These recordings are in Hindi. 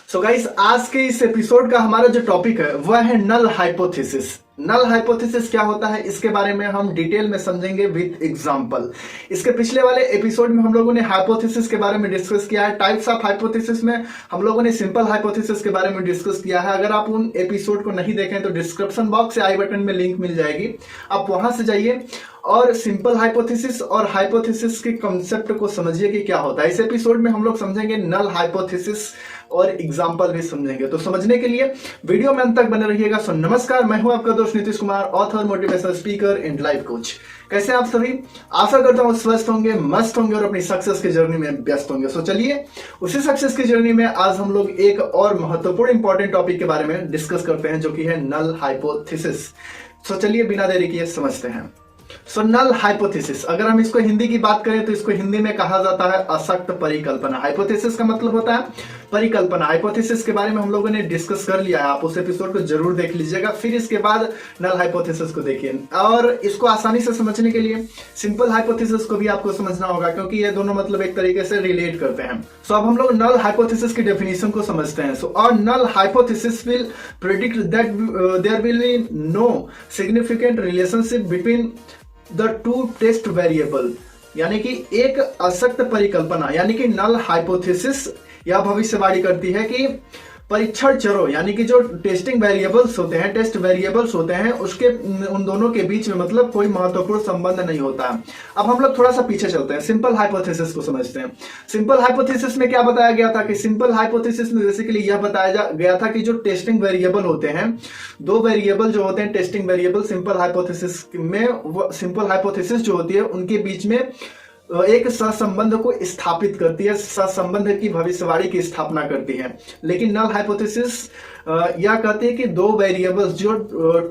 सो गाइस, आज के इस एपिसोड का हमारा जो टॉपिक है वह है नल हाइपोथेसिस। नल हाइपोथेसिस क्या होता है इसके बारे में हम डिटेल में समझेंगे विद एग्जांपल। इसके पिछले वाले एपिसोड में हम लोगों ने हाइपोथेसिस के बारे में डिस्कस किया है। टाइप्स ऑफ हाइपोथेसिस में हम लोगों ने सिंपल हाइपोथेसिस के बारे में डिस्कस किया है। अगर आप उन एपिसोड को नहीं देखें तो डिस्क्रिप्शन बॉक्स या आई बटन में लिंक मिल जाएगी, आप वहां से जाइए और सिंपल हाइपोथेसिस और हाइपोथेसिस के कॉन्सेप्ट को समझिए कि क्या होता है। इस एपिसोड में हम लोग समझेंगे नल हाइपोथेसिस और एग्जाम्पल भी समझेंगे। तो समझने के लिए वीडियो में अंत तक बने रहिएगा। सो नमस्कार, मैं हूं आपका दोस्त Nitish Kumar, author, motivational speaker and life coach. कैसे आप सभी? आशा करता हूं स्वस्थ होंगे, मस्त होंगे और अपनी सक्सेस की जर्नी में व्यस्त होंगे। सो चलिए उसी सक्सेस की जर्नी में आज हम लोग एक और महत्वपूर्ण इंपॉर्टेंट टॉपिक के बारे में डिस्कस करते हैं, जो कि है नल हाइपोथेसिस। सो चलिए बिना देरी किए समझते हैं। सो नल हाइपोथेसिस, अगर हम इसको हिंदी की बात करें तो इसको हिंदी में कहा जाता है असक्त परिकल्पना। हाइपोथेसिस का मतलब होता है परिकल्पना। हाइपोथेसिस के बारे में हम लोगों ने डिस्कस कर लिया है, आप उस एपिसोड को जरूर देख लीजिएगा। फिर इसके बाद नल हाइपोथेसिस को देखिए, और इसको आसानी से समझने के लिए सिंपल हाइपोथेसिस को भी आपको समझना होगा, क्योंकि ये दोनों मतलब एक तरीके से रिलेट करते हैं। सो अब हम लोग नल हाइपोथेसिस की डेफिनेशन को समझते हैं। सो और null hypothesis will predict that there will be no significant relationship between the two test variable, यानी कि एक असक्त परिकल्पना यानी कि नल हाइपोथेसिस यह भविष्यवाणी करती है कि परीक्षण चरों यानी कि जो टेस्टिंग वेरिएबल्स होते हैं, टेस्ट वेरिएबल्स होते हैं, उसके उन दोनों के बीच में मतलब कोई महत्वपूर्ण संबंध नहीं होता है। अब हम लोग थोड़ा सा पीछे चलते हैं, सिंपल हाइपोथेसिस को समझते हैं। सिंपल हाइपोथेसिस में क्या बताया गया था कि सिंपल हाइपोथेसिस में बेसिकली यह बताया गया था कि जो टेस्टिंग वेरिएबल होते हैं, दो वेरिएबल जो होते हैं टेस्टिंग वेरिएबल सिंपल हाइपोथेसिस में, सिंपल हाइपोथेसिस जो होती है उनके बीच में एक सहसंबंध को स्थापित करती है, सहसंबंध की भविष्यवाणी की स्थापना करती है। लेकिन नल हाइपोथेसिस यह कहते हैं कि दो वेरिएबल्स जो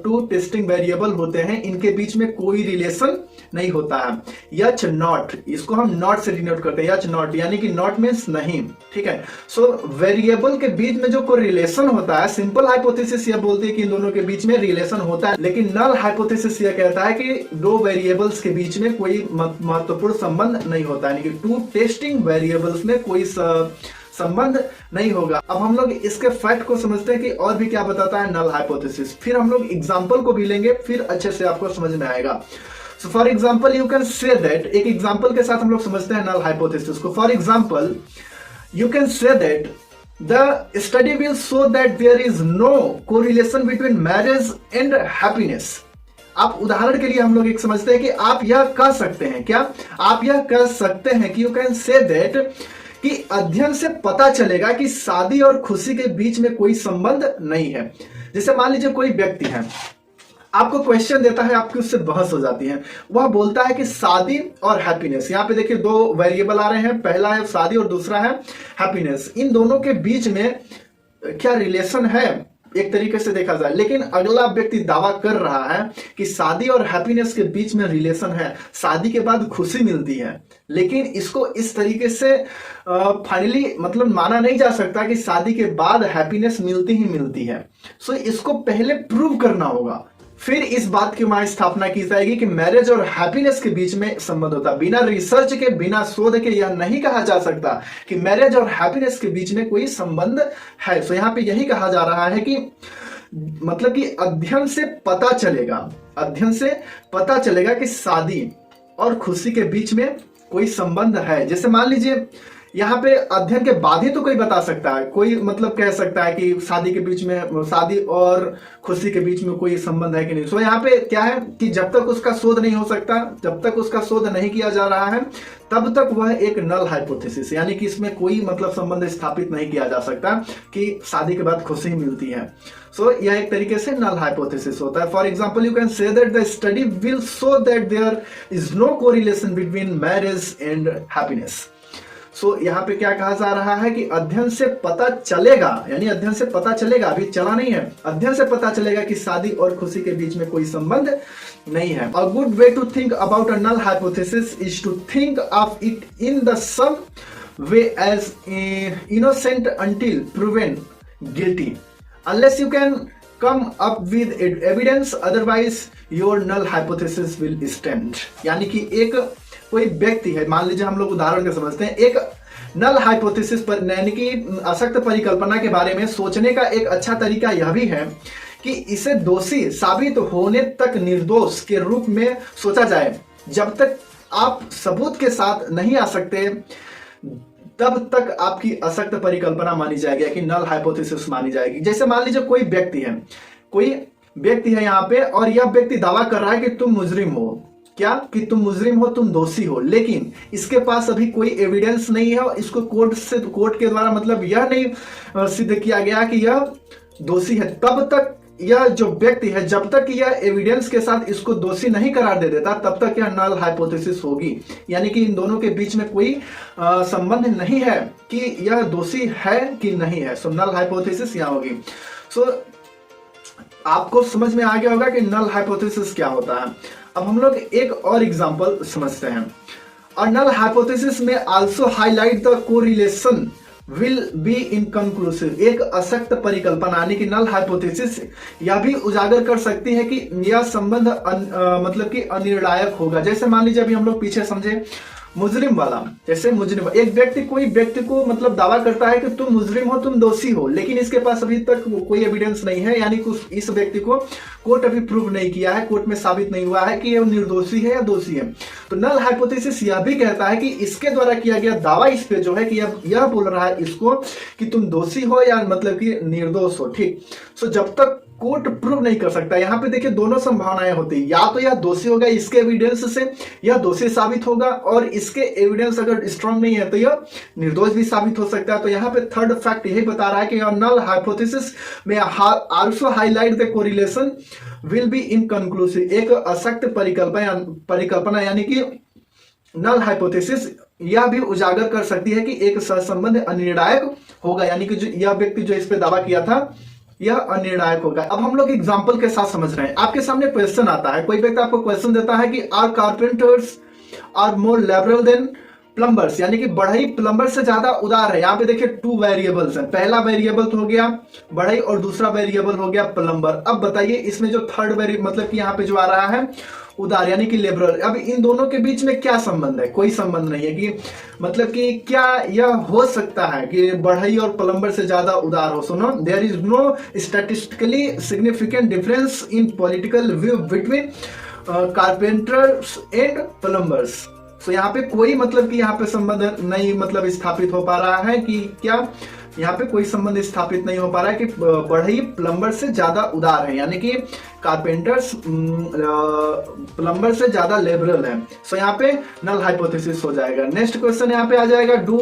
टू टेस्टिंग वेरिएबल होते हैं इनके बीच में कोई रिलेशन नहीं होता है। यच नॉट, इसको हम नॉट से डिनोट करते हैं, यच नॉट, यानी कि नॉट मीन्स नहीं। ठीक है। सो वेरिएबल के बीच में जो कोई रिलेशन होता है, सिंपल हाइपोथेसिस यह बोलती है कि इन दोनों के बीच में रिलेशन होता है, लेकिन नल हाइपोथेसिस यह कहता है कि दो वेरिएबल्स के बीच में कोई महत्वपूर्ण संबंध नहीं होता, यानी कि टू टेस्टिंग वेरिएबल्स में कोई संबंध नहीं होगा। अब हम लोग इसके फैक्ट को समझते हैं कि और भी क्या बताता है नल हाइपोथेसिस। फिर हम लोग एग्जांपल को भी लेंगे, फिर अच्छे से आपको समझ में आएगा। So for example you can say that, एक एग्जांपल के साथ हम लोग समझते हैं नल हाइपोथेसिस को। For example you can say that the study will show that there is no correlation between marriage and happiness. आप उदाहरण के लिए हम लोग एक समझते हैं कि आप यह कह सकते हैं, क्या आप यह कह सकते हैं कि यू कैन से दैट कि अध्ययन से पता चलेगा कि शादी और खुशी के बीच में कोई संबंध नहीं है। जैसे मान लीजिए कोई व्यक्ति है, आपको क्वेश्चन देता है, आपकी उससे बहस हो जाती है, वह बोलता है कि शादी और हैप्पीनेस, यहाँ पे देखिए दो वेरिएबल आ रहे हैं, पहला है शादी और दूसरा है हैप्पीनेस, इन दोनों के बीच में क्या रिलेशन है एक तरीके से देखा जाए। लेकिन अगला व्यक्ति दावा कर रहा है कि शादी और हैप्पीनेस के बीच में रिलेशन है, शादी के बाद खुशी मिलती है। लेकिन इसको इस तरीके से फाइनली मतलब माना नहीं जा सकता कि शादी के बाद हैप्पीनेस मिलती ही मिलती है। सो इसको पहले प्रूव करना होगा, फिर इस बात की वहां स्थापना की जाएगी कि मैरिज और हैप्पीनेस के बीच में संबंध होता है। बिना रिसर्च के, बिना शोध के यह नहीं कहा जा सकता कि मैरिज और हैप्पीनेस के बीच में कोई संबंध है। सो यहाँ पे यही कहा जा रहा है कि मतलब कि अध्ययन से पता चलेगा, अध्ययन से पता चलेगा कि शादी और खुशी के बीच में कोई संबंध है। जैसे मान लीजिए यहाँ पे अध्ययन के बाद ही तो कोई बता सकता है, कोई मतलब कह सकता है कि शादी के बीच में, शादी और खुशी के बीच में कोई संबंध है कि नहीं। सो यहाँ पे क्या है कि जब तक उसका शोध नहीं हो सकता, जब तक उसका शोध नहीं किया जा रहा है, तब तक वह एक नल हाइपोथेसिस, यानी कि इसमें कोई मतलब संबंध स्थापित नहीं किया जा सकता कि शादी के बाद खुशी मिलती है। सो यह एक तरीके से नल हाइपोथेसिस होता है। For example you can say that the study will show that there is no correlation between marriage and happiness. So यहाँ पे क्या कहा जा रहा है कि अध्ययन से पता चलेगा, यानी अध्ययन से पता चलेगा, अभी चला नहीं है, अध्ययन से पता चलेगा कि शादी और खुशी के बीच में कोई संबंध नहीं है। A good way to think about a null hypothesis is to think of it in the same way as innocent until proven guilty unless you can come up with evidence, otherwise your null hypothesis will stand। यानी कि एक कोई व्यक्ति है, मान लीजिए हम लोग उदाहरण के समझते हैं, एक नल हाइपोथेसिस पर यानी कि असक्त परिकल्पना के बारे में सोचने का एक अच्छा तरीका यह भी है कि इसे दोषी साबित होने तक निर्दोष के रूप में सोचा जाए। जब तक आप सबूत के साथ नहीं आ सकते तब तक आपकी असक्त परिकल्पना मानी जाएगी कि नल हाइपोथेसिस मानी जाएगी। जैसे मान लीजिए कोई व्यक्ति है यहाँ पे और यह व्यक्ति दावा कर रहा है कि तुम मुजरिम हो, क्या कि तुम मुजरिम हो, तुम दोषी हो, लेकिन इसके पास अभी कोई एविडेंस नहीं है और इसको कोर्ट के द्वारा मतलब यह नहीं सिद्ध किया गया कि यह दोषी है। तब तक यह जो व्यक्ति है, जब तक यह एविडेंस के साथ इसको दोषी नहीं करार दे देता तब तक यह नल हाइपोथेसिस होगी। यानी कि इन दोनों के बीच में कोई संबंध नहीं है कि यह दोषी है कि नहीं है। सो नल हाइपोथेसिस यहाँ होगी। सो आपको समझ में आ गया होगा कि नल हाइपोथेसिस क्या होता है। अब हम लोग एक और एग्जांपल समझते हैं। और नल हाइपोथेसिस में also highlight the correlation will be inconclusive. एक असक्त परिकल्पना यानी कि नल हाइपोथेसिस यह भी उजागर कर सकती है कि यह संबंध मतलब कि अनिर्णायक होगा। जैसे मान लीजिए अभी हम लोग पीछे समझे मुजरिम वाला, जैसे मुजरिम एक व्यक्ति कोई व्यक्ति को मतलब दावा करता है कि तुम मुजरिम हो, तुम दोषी हो, लेकिन इसके पास अभी तक कोई एविडेंस नहीं है, यानी कि इस व्यक्ति को कोर्ट अभी प्रूव नहीं किया है, कोर्ट में साबित नहीं हुआ है कि यह निर्दोषी है या दोषी है। तो नल हाइपोथेसिस यह भी कहता है कि इसके द्वारा किया गया दावा इस पे जो है कि यह बोल रहा है इसको कि तुम दोषी हो या मतलब कि निर्दोष हो। ठीक, सो जब तक कोर्ट प्रूव नहीं कर सकता, यहाँ पे देखिए दोनों संभावनाएं होती है, या तो यह दोषी होगा इसके एविडेंस से, यह दोषी साबित होगा, और इसके एविडेंस अगर स्ट्रांग नहीं है तो यह निर्दोष भी साबित हो सकता है। तो यहाँ पे थर्ड फैक्ट यही बता रहा है कि नल हाइपोथेसिस में also highlight the correlation will be inconclusive. एक असक्त परिकल्पना यानी कि नल हाइपोथेसिस यह भी उजागर कर सकती है कि एक सहसंबंध अनिर्णायक होगा, यानी कि यह व्यक्ति जो इस पे दावा किया था यह अनिर्णायक होगा। अब हम लोग एग्जांपल के साथ समझ रहे हैं। आपके सामने क्वेश्चन आता है, कोई व्यक्ति आपको क्वेश्चन देता है कि are carpenters are more liberal than plumbers, यानी कि बढ़ई प्लम्बर से ज्यादा उदार है। यहाँ पे देखिए 2 वेरिएबल्स हैं, पहला वेरिएबल तो हो गया बढ़ई और दूसरा वेरिएबल हो गया प्लम्बर। अब बताइए इसमें जो थर्ड वेरिएबल मतलब कि यहाँ पे जो आ रहा है उदार यानी कि लिबरल, अब इन दोनों के बीच में क्या संबंध है? कोई संबंध नहीं है। कि मतलब कि क्या यह हो सकता है कि बढ़ई और प्लम्बर से ज्यादा उदार हो? सुनो, there is no statistically significant difference in political view between carpenters and plumbers. तो यहाँ पे कोई मतलब कि यहाँ पे संबंध नहीं मतलब स्थापित हो पा रहा है कि क्या यहाँ पे कोई संबंध स्थापित नहीं हो पा रहा है कि बढ़ई प्लम्बर से ज्यादा उदार है, यानी कि कारपेंटर्स प्लम्बर से ज्यादा लिबरल है। सो यहाँ पे नल हाइपोथेसिस हो जाएगा। नेक्स्ट क्वेश्चन यहाँ पे आ जाएगा, do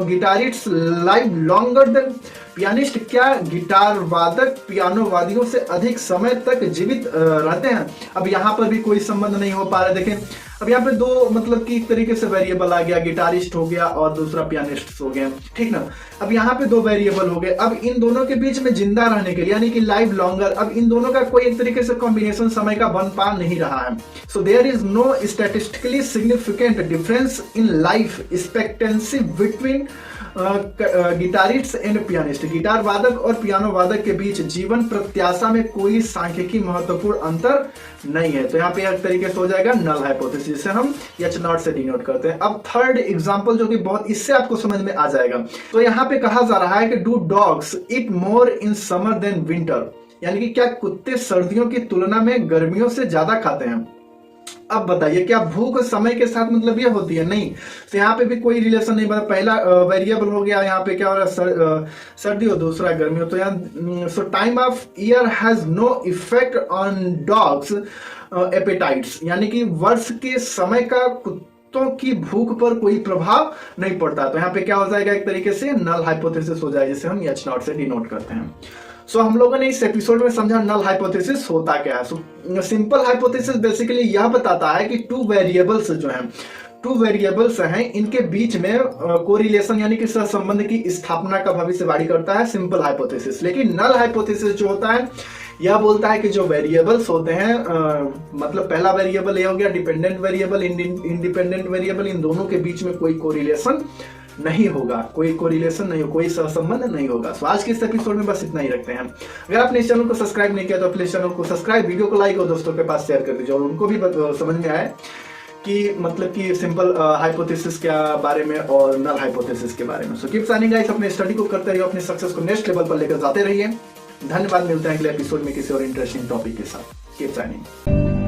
guitarists live longer than pianist? क्या गिटार वादक पियानो वादियों से अधिक समय तक जीवित रहते हैं? अब यहाँ पर भी कोई संबंध नहीं हो पा रहा है। देखें अब यहाँ पे दो मतलब कि एक तरीके से वेरिएबल आ गया, गिटारिस्ट हो गया और दूसरा पियानिस्ट हो गया, ठीक ना। अब यहाँ पे 2 वेरिएबल हो गए। अब इन दोनों के बीच में जिंदा रहने के लिए यानी कि लाइव लॉन्गर, अब इन दोनों का कोई एक तरीके से कॉम्बिनेशन समय का बन पा नहीं रहा है। So there is no statistically significant difference in life expectancy between guitarist and pianist. Guitar वादक और पियानो वादक के बीच जीवन प्रत्याशा में कोई सांख्यिकी महत्वपूर्ण अंतर नहीं है। तो यहाँ पे एक तरीके से हो जाएगा नल हाइपोथेसिस, जिसे हम H0 से डिनोट करते हैं। अब थर्ड एग्जांपल जो कि बहुत इससे आपको समझ में आ जाएगा। तो यहाँ पे कहा जा रहा है कि do dogs eat more in summer than winter, यानी कि क्या कुत्ते सर्दियों की तुलना में गर्मियों से ज्यादा खाते हैं? अब बताइए क्या भूख समय के साथ मतलब ये होती है? नहीं। तो यहाँ पे भी कोई रिलेशन नहीं बना। पहला वेरिएबल हो गया, यहाँ पे क्या हो रहा है सर्दी और दूसरा गर्मी हो। तो यहाँ so time of year has no effect on dogs appetites, यानी कि वर्ष के समय का कुत्तों की भूख पर कोई प्रभाव नहीं पड़ता। तो यहाँ पे क्या हो जाएगा, एक तरीके से नल हाइपोथेसिस हो जाएगा, जिसे हम H0 से डिनोट करते हैं। सो हम लोगों ने इस एपिसोड में समझा नल हाइपोथेसिस होता क्या है। सिंपल हाइपोथेसिस बेसिकली यह बताता है कि 2 वेरिएबल्स जो हैं, 2 वेरिएबल्स हैं, इनके बीच में कोरिलेशन यानी कि सहसंबंध की स्थापना का भविष्यवाणी करता है सिंपल हाइपोथेसिस। लेकिन नल हाइपोथेसिस जो होता है यह बोलता है कि जो वेरिएबल्स होते हैं मतलब पहला वेरिएबल ये हो गया डिपेंडेंट वेरिएबल, इंडिपेंडेंट वेरिएबल, इन दोनों के बीच में कोई कोरिलेशन नहीं होगा, कोई कोरिलेशन नहीं होगा, कोई सहसंबंध नहीं होगा। सो आज के इस एपिसोड में बस इतना ही रखते हैं। अगर आपने इस चैनल को सब्सक्राइब नहीं किया तो प्लीज चैनल को सब्सक्राइब, वीडियो को लाइक और दोस्तों के पास शेयर कर दीजिए और उनको भी समझ में आए कि मतलब कि सिंपल हाइपोथेसिस के बारे में और नल हाइपोथेसिस के बारे में। सो कीप साइनिंग गाइस, अपने स्टडी को करते रहिए, अपने सक्सेस को नेक्स्ट लेवल पर लेकर जाते रहिए। धन्यवाद, मिलते हैं अगले एपिसोड में किसी और इंटरेस्टिंग टॉपिक के साथ। Keep signing.